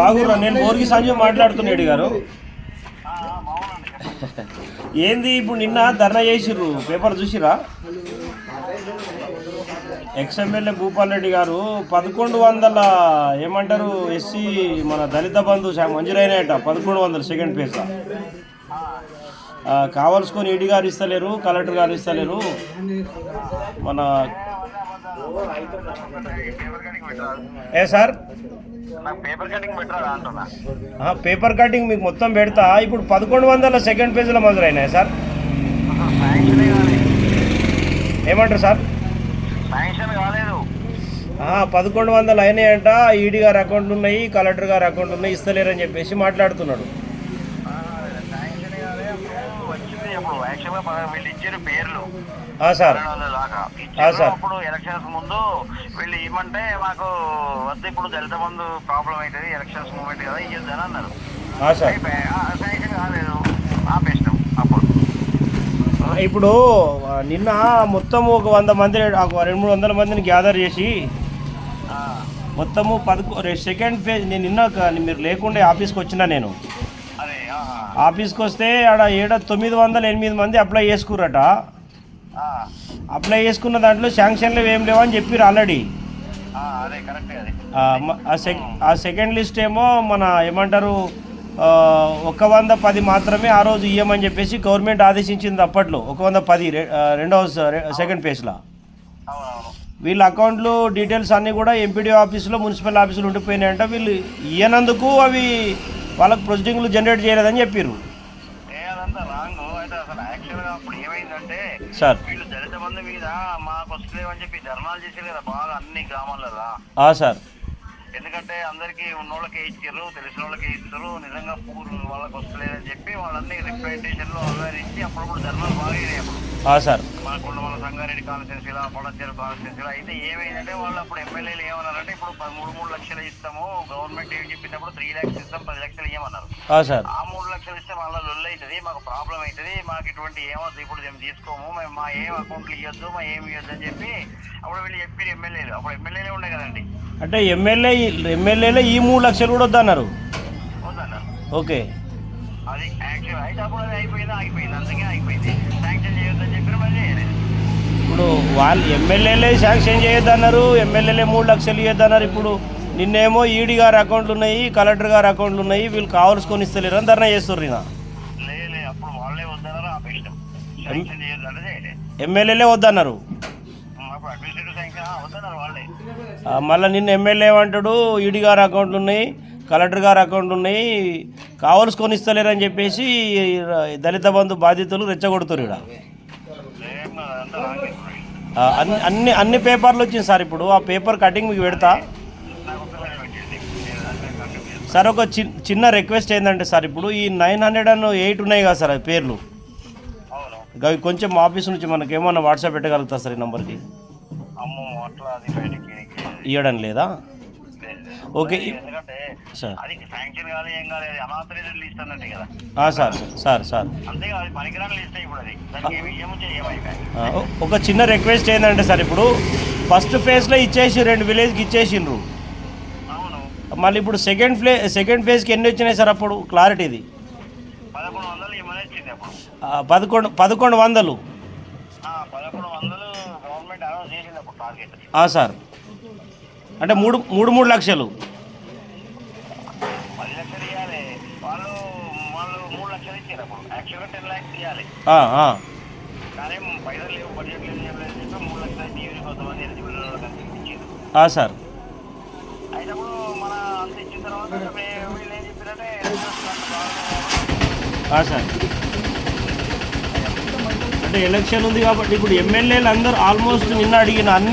బాగురా, నేను బోర్గి సంజయ్ మాట్లాడుతున్నాడు గారు. ఏంది ఇప్పుడు నిన్న ధర్నా చేసిర్రు, పేపర్ చూసిరా? ఎక్స్ఎమ్మెల్యే భూపాల్ రెడ్డి గారు 1100 ఏమంటారు ఎస్సీ మన దళిత బంధు మంజూరైనట 1100 సెకండ్ పేజ్ కావాల్సుకొని ఈడీ గారు ఇస్తలేరు, కలెక్టర్ గారు ఇస్తలేరు. మన సార్ పేపర్ కటింగ్ మీకు మొత్తం పెడతా. ఇప్పుడు 1100 సెకండ్ పేజీలో మంజూరైనాయి సార్. ఏమంటారు సార్? 1100 అయినాయంట. ఈడీ గారి అకౌంట్లు ఉన్నాయి, కలెక్టర్ గారి అకౌంట్లు ఉన్నాయి, ఇస్తలేరని చెప్పేసి మాట్లాడుతున్నాడు. సార్ ఇప్పుడు ఎలక్షన్స్ ముందు వీళ్ళు ఇవ్వమంటే మాకు వద్ద ఇప్పుడు దళిత బంధు ప్రాబ్లం అవుతుంది, ఎలక్షన్స్ మూమెంట్ కదా ఇవ్వద్దని అన్నారు. శాంక్షన్ కాలేదు, ఆపేసినాం. అప్పుడు ఇప్పుడు నిన్న మొత్తం ఒక 100 మంది 200-300 మందిని గ్యాదర్ చేసి మొత్తము సెకండ్ ఫేజ్ నేను నిన్న మీరు లేకుండే ఆఫీస్కి వచ్చినా. నేను ఆఫీస్కి వస్తే ఆడ 900-800 మంది అప్లై చేసుకుర్రట. అప్లై చేసుకున్న దాంట్లో శాంక్షన్లు ఏం లేవని చెప్పారు ఆల్రెడీ. ఆ సెకండ్ లిస్ట్ ఏమో మన ఏమంటారు 110 మాత్రమే ఆ రోజు ఇయ్యమని చెప్పేసి గవర్నమెంట్ ఆదేశించింది అప్పట్లో. 110 రెండవ సెకండ్ పేజ్లో వీళ్ళ అకౌంట్లు డీటెయిల్స్ అన్నీ కూడా ఎంపీడీ ఆఫీసులో మున్సిపల్ ఆఫీసులో ఉండిపోయినాయంట. వీళ్ళు ఇయ్యనందుకు అవి వాళ్ళకి ప్రొసీడింగ్లు జనరేట్ చేయలేదని చెప్పారు సార్. వీళ్ళు దళిత బంధు మీద మాకు వస్తలేవని చెప్పి ధర్నాలు చేశారు కదా బాగా అన్ని గ్రామాలలో. సార్ ఎందుకంటే అందరికి ఉన్నోళ్ళకే ఇచ్చారు, తెలిసిన వాళ్ళకే ఇస్తారు, నిజంగా పూర్వ వాళ్ళకి వస్తలేదని చెప్పి వాళ్ళన్ని రిప్రజెంటేషన్లు అవేర్ ఇచ్చి అప్పుడప్పుడు ధర్నాలు బాగా సార్. మనకుండా మన సంగారెడ్డి కాన్స్టిట్యున్సీలా పొడచేరు కాన్స్టిట్యున్సీలా అయితే ఏమైందంటే వాళ్ళు అప్పుడు ఎమ్మెల్యేలు ఏమన్నారంటే ఇప్పుడు 13 లక్షలు ఇస్తాము, గవర్నమెంట్ ఏం చెప్పినప్పుడు 3 lakhs ఇస్తాం, 10 లక్షలు ఇవ్వమన్నారు. ఆ 3 లక్షలు ఇస్తే మళ్ళీ లొల్లు అవుతుంది, మాకు ప్రాబ్లం అవుతుంది, మాకు ఇటువంటి ఏమవుతుంది, ఇప్పుడు మేము తీసుకోము, మేము మా ఏం అకౌంట్లు ఇవ్వద్దు, మా ఏమి ఇవ్వద్దు అని చెప్పి అప్పుడు వీళ్ళు చెప్పారు ఎమ్మెల్యేలు. అప్పుడు ఎమ్మెల్యేలే ఉండే కదండి. అంటే ఎమ్మెల్యేలే ఈ 3 లక్షలు కూడా వద్దన్నారు. ఓకే, అది యాక్చువల్ అయితే అప్పుడు అది అయిపోయింది, ఆగిపోయింది, అందుకే ఆగిపోయింది. శాంక్షన్ చేయొద్దని చెప్పి మళ్ళీ ఇప్పుడు వాళ్ళు ఎమ్మెల్యేలే శాంక్షన్ చేయొద్దన్నారు, ఎమ్మెల్యేలే 3 లక్షలు ఇవ్వద్దన్నారు. ఇప్పుడు నిన్నేమో ఈడీ గారి అకౌంట్లు ఉన్నాయి, కలెక్టర్ గారి అకౌంట్లు ఉన్నాయి, వీళ్ళు కావాల్సుకొని ఇస్తలేరు అని ధర్నా చేస్తుర్రు. అప్పుడు వాళ్ళే వద్దన్నారు, ఆపేసినాం. శాంక్షన్ చేయొద్దంటే ఎమ్మెల్యేలే వద్దన్నారు. మళ్ళీ నిన్న ఎమ్మెల్యే ఏమంటాడు, ఈడీ గారి అకౌంట్లు ఉన్నాయి, కలెక్టర్ గారి అకౌంట్లు ఉన్నాయి, కావాల్సుకొని ఇస్తలేరని చెప్పేసి దళిత బంధు బాధితులు రెచ్చగొడుతున్నారు. ఇక్కడ అన్ని పేపర్లు వచ్చింది సార్. ఇప్పుడు ఆ పేపర్ కటింగ్ మీకు పెడతా సార్. ఒక చిన్న రిక్వెస్ట్ ఏంటంటే సార్, ఇప్పుడు ఈ 908 ఉన్నాయి కదా సార్ పేర్లు, కొంచెం ఆఫీస్ నుంచి మనకి ఏమన్నా వాట్సాప్ పెట్టగలుగుతా సార్ ఈ నెంబర్కి? ఇవ్వడం లేదా? Okay sir. సార్ ఒక చిన్న రిక్వెస్ట్ ఏంటంటే సార్, ఇప్పుడు ఫస్ట్ ఫేజ్లో ఇచ్చేసి 2 విలేజ్కి ఇచ్చేసిండ్రు, మళ్ళీ ఇప్పుడు సెకండ్ ఫేజ్కి ఎన్ని వచ్చినాయి సార్? అప్పుడు క్లారిటీది 1100. సార్ అంటే 3 లక్షలు. సార్ సార్ అంటే ఎలక్షన్ ఉంది కాబట్టి ఇప్పుడు ఎమ్మెల్యేలు అందరూ ఆల్మోస్ట్ నిన్న అడిగిన అన్ని